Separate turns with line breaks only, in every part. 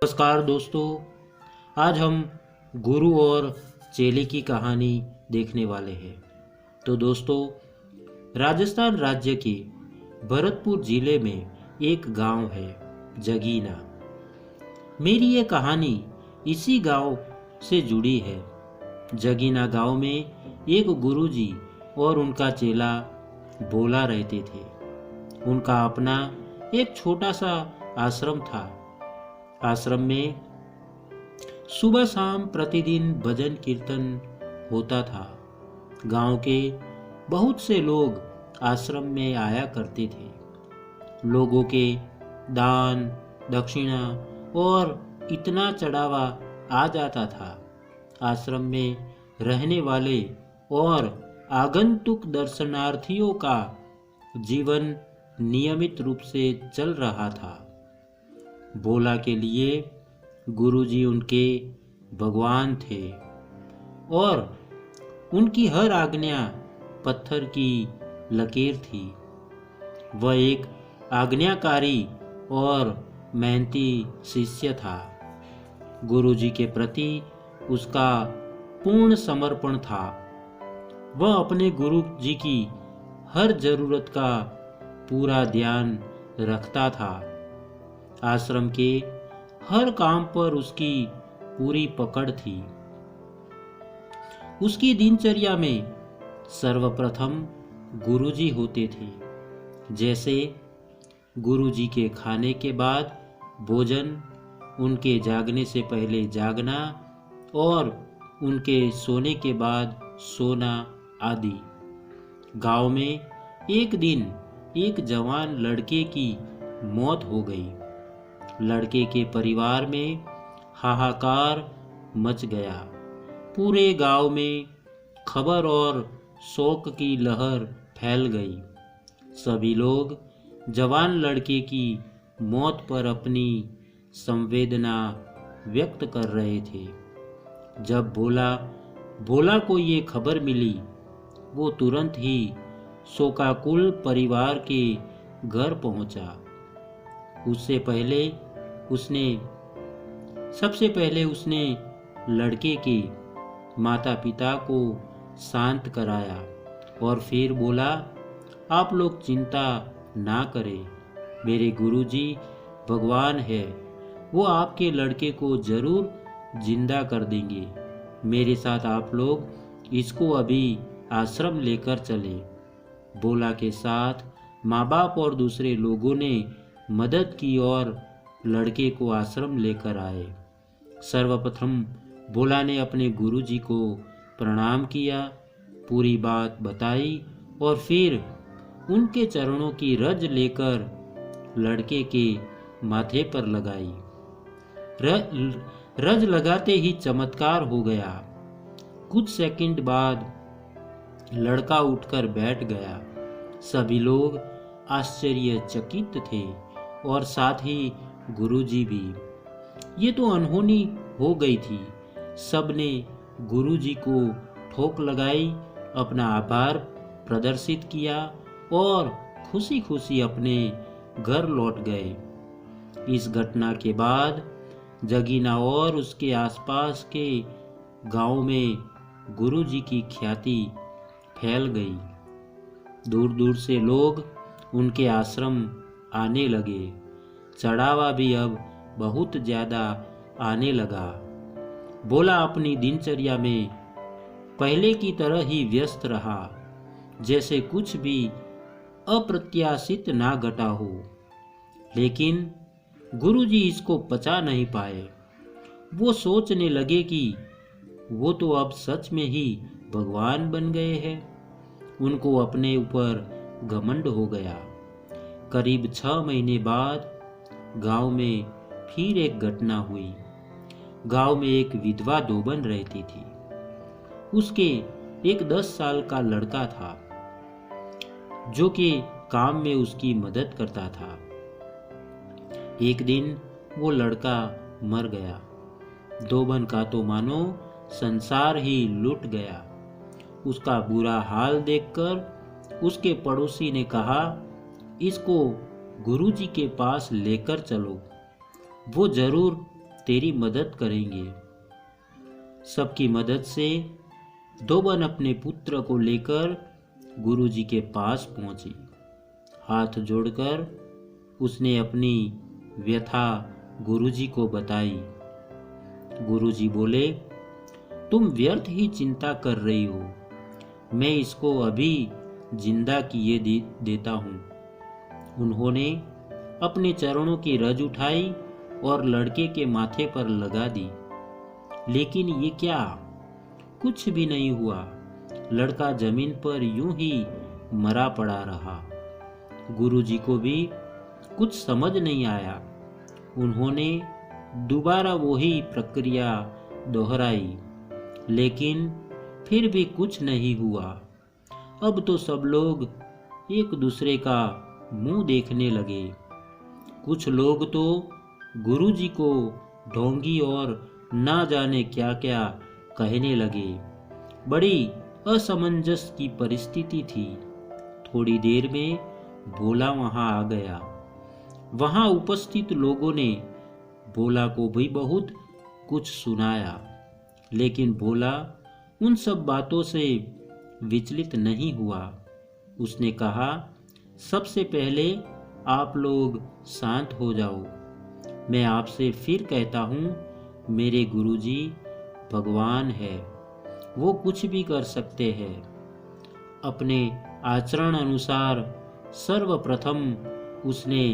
नमस्कार दोस्तों, आज हम गुरु और चेले की कहानी देखने वाले हैं। तो दोस्तों, राजस्थान राज्य के भरतपुर जिले में एक गांव है जगीना। मेरी ये कहानी इसी गांव से जुड़ी है। जगीना गांव में एक गुरुजी और उनका चेला भोला रहते थे। उनका अपना एक छोटा सा आश्रम था। आश्रम में सुबह शाम प्रतिदिन भजन कीर्तन होता था। गांव के बहुत से लोग आश्रम में आया करते थे। लोगों के दान दक्षिणा और इतना चढ़ावा आ जाता था। आश्रम में रहने वाले और आगंतुक दर्शनार्थियों का जीवन नियमित रूप से चल रहा था। भोला के लिए गुरुजी उनके भगवान थे और उनकी हर आज्ञा पत्थर की लकीर थी। वह एक आज्ञाकारी और मेहनती शिष्य था। गुरुजी के प्रति उसका पूर्ण समर्पण था। वह अपने गुरु जी की हर जरूरत का पूरा ध्यान रखता था। आश्रम के हर काम पर उसकी पूरी पकड़ थी। उसकी दिनचर्या में सर्वप्रथम गुरुजी होते थे। जैसे गुरुजी के खाने के बाद भोजन, उनके जागने से पहले जागना और उनके सोने के बाद सोना आदि। गांव में एक दिन एक जवान लड़के की मौत हो गई। लड़के के परिवार में हाहाकार मच गया। पूरे गांव में खबर और शोक की लहर फैल गई। सभी लोग जवान लड़के की मौत पर अपनी संवेदना व्यक्त कर रहे थे। जब भोला को ये खबर मिली, वो तुरंत ही शोकाकुल परिवार के घर पहुंचा। सबसे पहले उसने लड़के के माता पिता को शांत कराया और फिर बोला, आप लोग चिंता ना करें, मेरे गुरुजी भगवान है, वो आपके लड़के को जरूर जिंदा कर देंगे। मेरे साथ आप लोग इसको अभी आश्रम लेकर चले। भोला के साथ माँ बाप और दूसरे लोगों ने मदद की और लड़के को आश्रम लेकर आए। सर्वप्रथम भोला ने अपने गुरुजी को प्रणाम किया, पूरी बात बताई और फिर उनके चरणों की रज लेकर लड़के के माथे पर लगाई। रज लगाते ही चमत्कार हो गया। कुछ सेकंड बाद लड़का उठकर बैठ गया। सभी लोग आश्चर्यचकित थे और साथ ही गुरुजी भी। ये तो अनहोनी हो गई थी। सबने गुरुजी को ठोक लगाई, अपना आभार प्रदर्शित किया और खुशी खुशी अपने घर लौट गए। इस घटना के बाद जगीना और उसके आसपास के गांव में गुरुजी की ख्याति फैल गई। दूर दूर से लोग उनके आश्रम आने लगे। चढ़ावा भी अब बहुत ज्यादा आने लगा। भोला अपनी दिनचर्या में पहले की तरह ही व्यस्त रहा, जैसे कुछ भी अप्रत्याशित ना घटा हो। लेकिन गुरुजी इसको पचा नहीं पाए। वो सोचने लगे कि वो तो अब सच में ही भगवान बन गए हैं। उनको अपने ऊपर घमंड हो गया। करीब 6 महीने बाद गांव में फिर एक घटना हुई। गांव में एक विधवा धोबन रहती थी। उसके एक 10 साल का लड़का था जो कि काम में उसकी मदद करता था। एक दिन वो लड़का मर गया। धोबन का तो मानो संसार ही लुट गया। उसका बुरा हाल देखकर उसके पड़ोसी ने कहा, इसको गुरुजी के पास लेकर चलो, वो जरूर तेरी मदद करेंगे। सबकी मदद से धोबन अपने पुत्र को लेकर गुरुजी के पास पहुंची। हाथ जोड़कर उसने अपनी व्यथा गुरुजी को बताई। गुरुजी बोले, तुम व्यर्थ ही चिंता कर रही हो, मैं इसको अभी जिंदा किए देता हूँ। उन्होंने अपने चरणों की रज उठाई और लड़के के माथे पर लगा दी। लेकिन ये क्या, कुछ भी नहीं हुआ। लड़का जमीन पर यूं ही मरा पड़ा रहा। गुरुजी को भी कुछ समझ नहीं आया। उन्होंने दोबारा वही प्रक्रिया दोहराई, लेकिन फिर भी कुछ नहीं हुआ। अब तो सब लोग एक दूसरे का मुंह देखने लगे। कुछ लोग तो गुरुजी को ढोंगी और ना जाने क्या क्या कहने लगे। बड़ी असमंजस की परिस्थिति थी। थोड़ी देर में भोला वहां आ गया। वहां उपस्थित लोगों ने भोला को भी बहुत कुछ सुनाया, लेकिन भोला उन सब बातों से विचलित नहीं हुआ। उसने कहा, सबसे पहले आप लोग शांत हो जाओ। मैं आपसे फिर कहता हूँ, मेरे गुरुजी भगवान है, वो कुछ भी कर सकते हैं। अपने आचरण अनुसार सर्वप्रथम उसने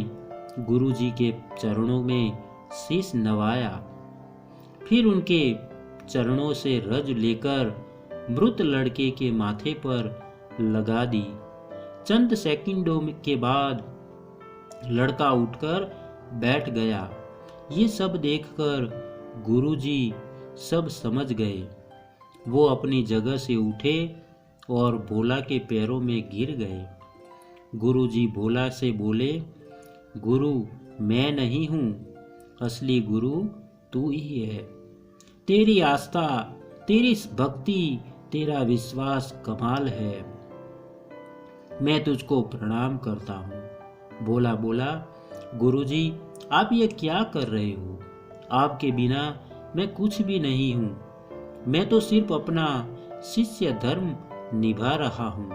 गुरुजी के चरणों में शीश नवाया, फिर उनके चरणों से रज लेकर मृत लड़के के माथे पर लगा दी। चंद सेकंडों के बाद लड़का उठकर बैठ गया। ये सब देखकर गुरुजी सब समझ गए। वो अपनी जगह से उठे और भोला के पैरों में गिर गए। गुरुजी भोला से बोले, गुरु मैं नहीं हूँ, असली गुरु तू ही है। तेरी आस्था, तेरी भक्ति, तेरा विश्वास कमाल है। मैं तुझको प्रणाम करता हूँ। भोला बोला, गुरुजी आप ये क्या कर रहे हो? आपके बिना मैं कुछ भी नहीं हूँ। मैं तो सिर्फ अपना शिष्य धर्म निभा रहा हूँ।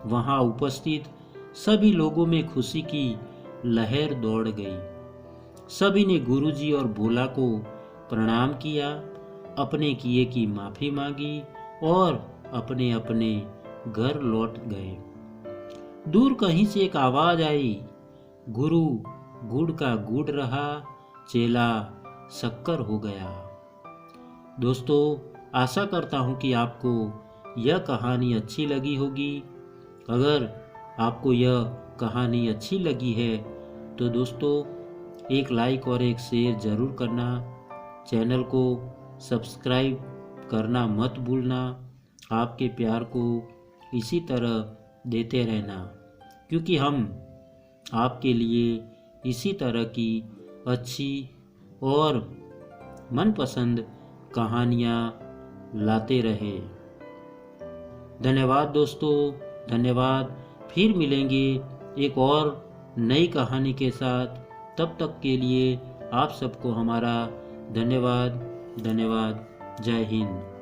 वहाँ उपस्थित सभी लोगों में खुशी की लहर दौड़ गई। सभी ने गुरुजी और भोला को प्रणाम किया, अपने किए की माफी मांगी और अपने अपने घर लौट गए। दूर कहीं से एक आवाज आई, गुरु गुड़ का गुड़ रहा, चेला शक्कर हो गया। दोस्तों, आशा करता हूँ कि आपको यह कहानी अच्छी लगी होगी। अगर आपको यह कहानी अच्छी लगी है तो दोस्तों एक लाइक और एक शेयर ज़रूर करना। चैनल को सब्सक्राइब करना मत भूलना। आपके प्यार को इसी तरह देते रहना, क्योंकि हम आपके लिए इसी तरह की अच्छी और मनपसंद कहानियाँ लाते रहे। धन्यवाद दोस्तों, धन्यवाद। फिर मिलेंगे एक और नई कहानी के साथ। तब तक के लिए आप सबको हमारा धन्यवाद। धन्यवाद। जय हिंद।